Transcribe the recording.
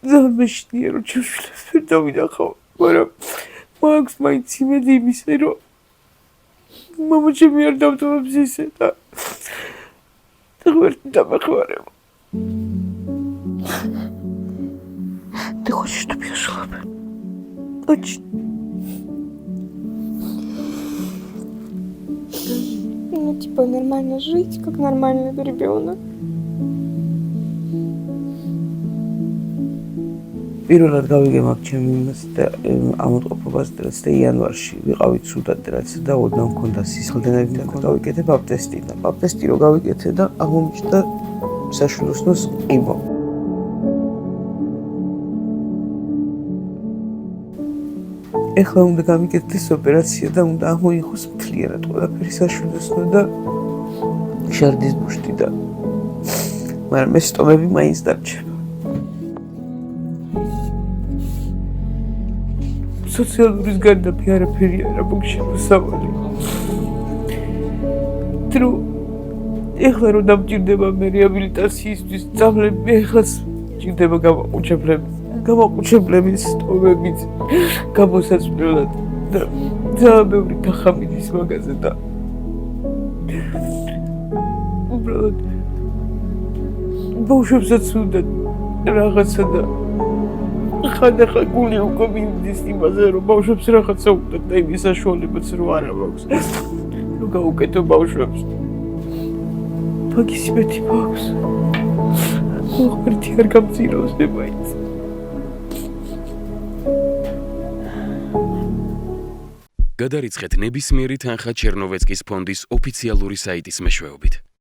ძალიან მეშინია რომ ჩემშვილებს ვერ დავინახავ, მაგრამ მაქვს მაინც იმედი იმისა, რომ მამა ჩემი არ დავტოვებს ისე და ღმერთი დამეხმარება. Ты хочешь, чтобы я жила бы? Очень. Ну, типа, нормально жить, как нормальный ребенок. პირველად გავიგე მაგ ჩემი იმას და ამოტყოფობას და იანვარში ვიყავით სუდად რაც და ოდნავ მქონდა სისხლდენები და გავიკეთე ბაპტესტი და ბაპტესტი რო გავიკეთე და აღმოჩნდა საშვილოსნოს ყიბო. ეხლა უნდა გამიკეთდეს ოპერაცია და უნდა ამოიღოს მთლიანად ყველაფერი საშვილოსნო და შარდის ბუშტი და მაგრამ ეს სტომები მაინც დარჩება. სოციალურის გარდაფი არაფერი არ აქვს შემოსავალი. დრო ეხლა რომ დამჭირდება მე რეაბილიტაციისთვის სწავლები, ეხლა ჭირდება გამაყუჩებლების სტომებით გამოსაცვლელად და ძალიან ბევრი გახამინის მაგაზე და უბრალოდ ბავშვებსაც უნდა რაღაცა და ხანდახან გული უკვე მივიდეს იმაზე, რომ ბავშვებს რაღაცა უნდათ და იმის საშუალებაც რო არა მაქვს. რომ გავუკეთო ბავშვებს. მაგის იმედი მაქვს. ღმერთი არ გამწირავს მე მაინც. გადარიცხეთ ნებისმიერი თანხა ჩერნოვეცკის ფონდის ოფიციალური საიტის მეშვეობით.